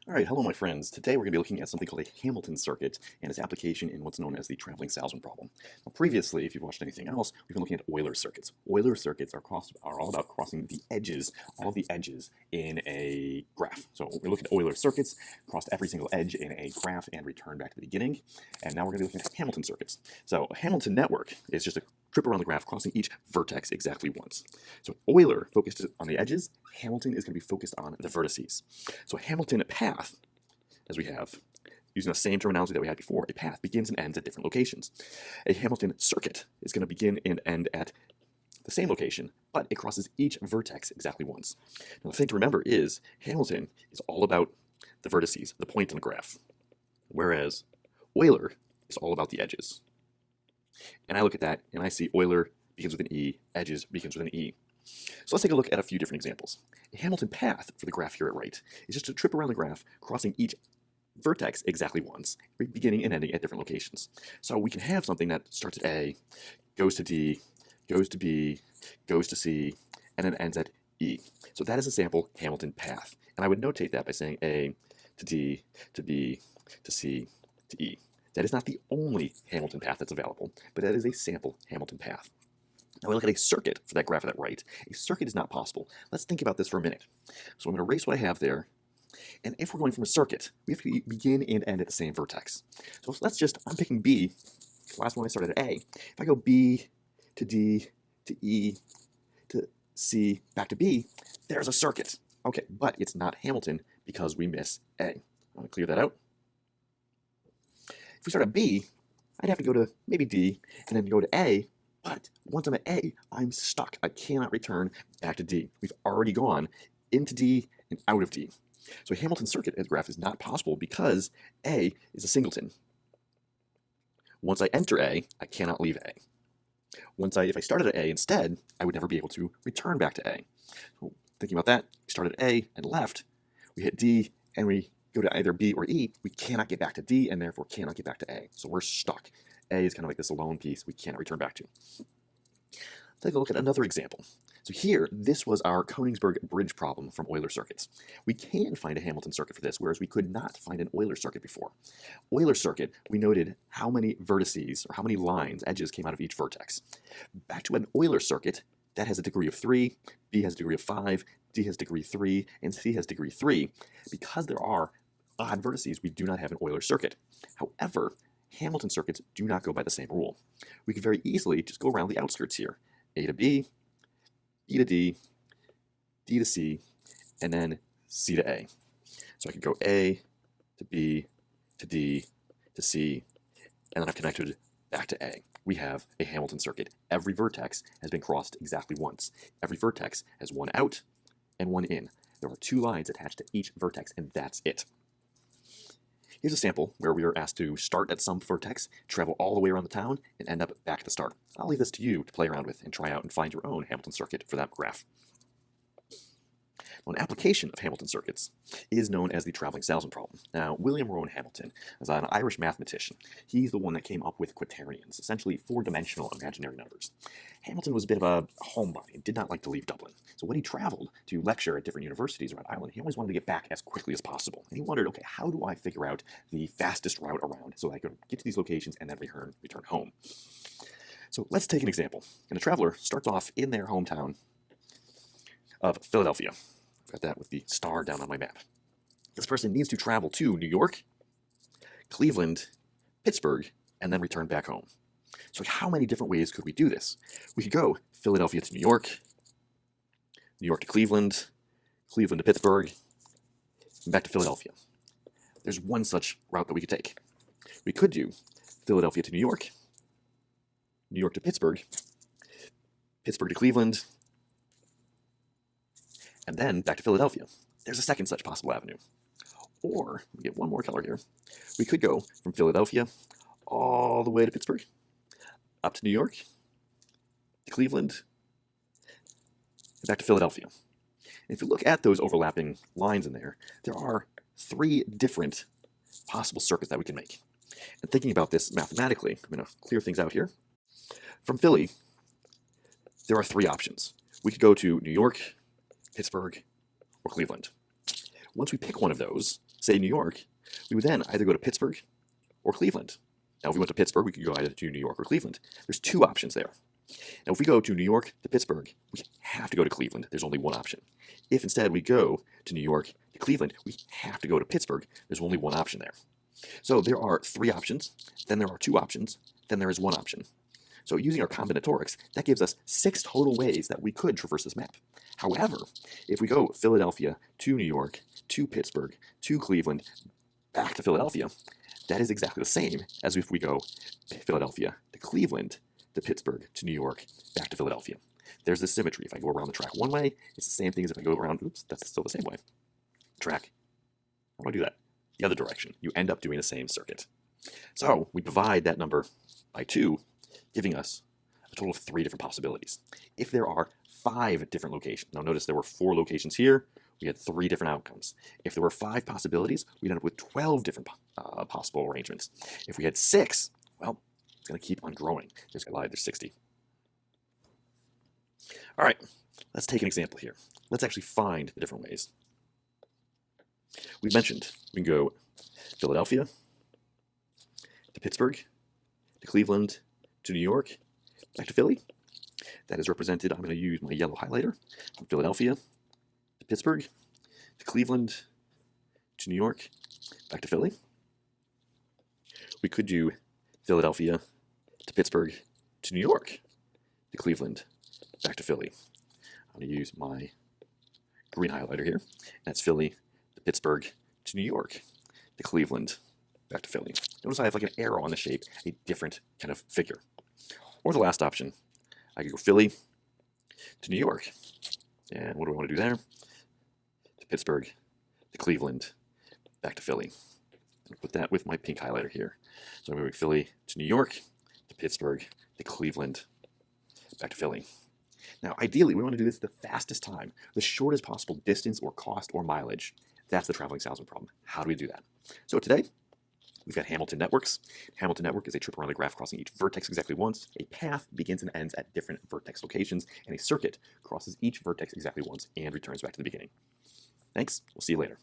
All right, hello my friends. Today we're going to be looking at something called a Hamilton circuit and its application in what's known as the traveling salesman problem. Now, previously, if you've watched anything else, we've been looking at Euler circuits. Euler circuits are all about crossing the edges, all the edges in a graph. So we're looking at Euler circuits, crossed every single edge in a graph and return back to the beginning. And now we're going to be looking at Hamilton circuits. So a Hamilton network is just a trip around the graph, crossing each vertex exactly once. So Euler focused on the edges, Hamilton is going to be focused on the vertices. So a Hamilton path, as we have, using the same terminology that we had before, a path begins and ends at different locations. A Hamilton circuit is going to begin and end at the same location, but it crosses each vertex exactly once. Now the thing to remember is Hamilton is all about the vertices, the point on the graph, whereas Euler is all about the edges. And I look at that and I see Euler begins with an E, edges begins with an E. So let's take a look at a few different examples. A Hamilton path for the graph here at right is just a trip around the graph, crossing each vertex exactly once, beginning and ending at different locations. So we can have something that starts at A, goes to D, goes to B, goes to C, and then ends at E. So that is a sample Hamilton path. And I would notate that by saying A to D to B to C to E. That is not the only Hamilton path that's available, but that is a sample Hamilton path. Now we look at a circuit for that graph at that right. A circuit is not possible. Let's think about this for a minute. So I'm going to erase what I have there. And if we're going from a circuit, we have to begin and end at the same vertex. So let's just, I'm picking B, the last one I started at A. If I go B to D to E to C back to B, there's a circuit. Okay, but it's not Hamilton because we miss A. I'm going to clear that out. If we start at B, I'd have to go to maybe D and then go to A, but once I'm at A, I'm stuck. I cannot return back to D. We've already gone into D and out of D. So a Hamilton circuit graph is not possible because A is a singleton. Once I enter A, I cannot leave A. If I started at A instead, I would never be able to return back to A. So thinking about that, we started at A and left, we hit D and we go to either B or E, we cannot get back to D and therefore cannot get back to A. So we're stuck. A is kind of like this alone piece we cannot return back to. Let's take a look at another example. So here, this was our Königsberg bridge problem from Euler circuits. We can find a Hamilton circuit for this, whereas we could not find an Euler circuit before. Euler circuit, we noted how many vertices, or how many lines, edges came out of each vertex. Back to an Euler circuit, that has a degree of 3, B has a degree of 5, D has degree 3, and C has degree 3. Because there are odd vertices, we do not have an Euler circuit. However, Hamilton circuits do not go by the same rule. We could very easily just go around the outskirts here. A to B, B to D, D to C, and then C to A. So I could go A to B to D to C, and then I've connected back to A. We have a Hamilton circuit. Every vertex has been crossed exactly once. Every vertex has one out and one in. There are 2 lines attached to each vertex, and that's it. Here's a sample where we are asked to start at some vertex, travel all the way around the town, and end up back at the start. I'll leave this to you to play around with and try out and find your own Hamilton circuit for that graph. Now, an application of Hamilton circuits is known as the traveling salesman problem. Now, William Rowan Hamilton is an Irish mathematician. He's the one that came up with quaternions, essentially 4-dimensional imaginary numbers. Hamilton was a bit of a homebody and did not like to leave Dublin. So when he traveled to lecture at different universities around Ireland, he always wanted to get back as quickly as possible. And he wondered, okay, how do I figure out the fastest route around so I could get to these locations and then return home? So let's take an example. And a traveler starts off in their hometown of Philadelphia. I've got that with the star down on my map. This person needs to travel to New York, Cleveland, Pittsburgh, and then return back home. So how many different ways could we do this? We could go Philadelphia to New York to Cleveland, Cleveland to Pittsburgh, and back to Philadelphia. There's one such route that we could take. We could do Philadelphia to New York to Pittsburgh, Pittsburgh to Cleveland, and then back to Philadelphia. There's a second such possible avenue. Or, we get one more color here, we could go from Philadelphia all the way to Pittsburgh, up to New York, to Cleveland, and back to Philadelphia. And if you look at those overlapping lines in there, there are 3 different possible circuits that we can make. And thinking about this mathematically, I'm going to clear things out here. From Philly, there are 3 options. We could go to New York, Pittsburgh, or Cleveland. Once we pick one of those, say New York, we would then either go to Pittsburgh or Cleveland. Now, if we went to Pittsburgh, we could go either to New York or Cleveland. There's two options there. Now, if we go to New York to Pittsburgh, we have to go to Cleveland. There's only one option. If instead we go to New York to Cleveland, we have to go to Pittsburgh. There's only one option there. So there are three options, then there are two options, then there is one option. So using our combinatorics, that gives us 6 total ways that we could traverse this map. However, if we go Philadelphia to New York, to Pittsburgh, to Cleveland, back to Philadelphia, that is exactly the same as if we go Philadelphia to Cleveland, to Pittsburgh, to New York, back to Philadelphia. There's this symmetry. If I go around the track one way, it's the same thing as if I go around, oops, that's still the same way. Track, how do I do that? The other direction. You end up doing the same circuit. So we divide that number by 2, giving us a total of 3 different possibilities. If there are 5 different locations, now notice there were 4 locations here, we had 3 different outcomes. If there were 5 possibilities, we'd end up with 12 different possible arrangements. If we had 6, well, it's going to keep on growing. There's 60. All right, let's take an example here. Let's actually find the different ways. We mentioned we can go Philadelphia to Pittsburgh, to Cleveland, to New York, back to Philly. That is represented, I'm going to use my yellow highlighter, from Philadelphia to Pittsburgh, to Cleveland, to New York, back to Philly. We could do Philadelphia to Pittsburgh, to New York, to Cleveland, back to Philly. I'm going to use my green highlighter here. That's Philly to Pittsburgh, to New York, to Cleveland, back to Philly. Notice I have like an arrow on the shape, a different kind of figure. Or the last option, I could go Philly to New York. And what do I want to do there? To Pittsburgh, to Cleveland, back to Philly. I'll put that with my pink highlighter here. So I'm going to go Philly to New York, to Pittsburgh, to Cleveland, back to Philly. Now, ideally, we want to do this the fastest time, the shortest possible distance or cost or mileage. That's the traveling salesman problem. How do we do that? So today, we've got Hamilton networks. Hamilton network is a trip around the graph crossing each vertex exactly once. A path begins and ends at different vertex locations, and a circuit crosses each vertex exactly once and returns back to the beginning. Thanks. We'll see you later.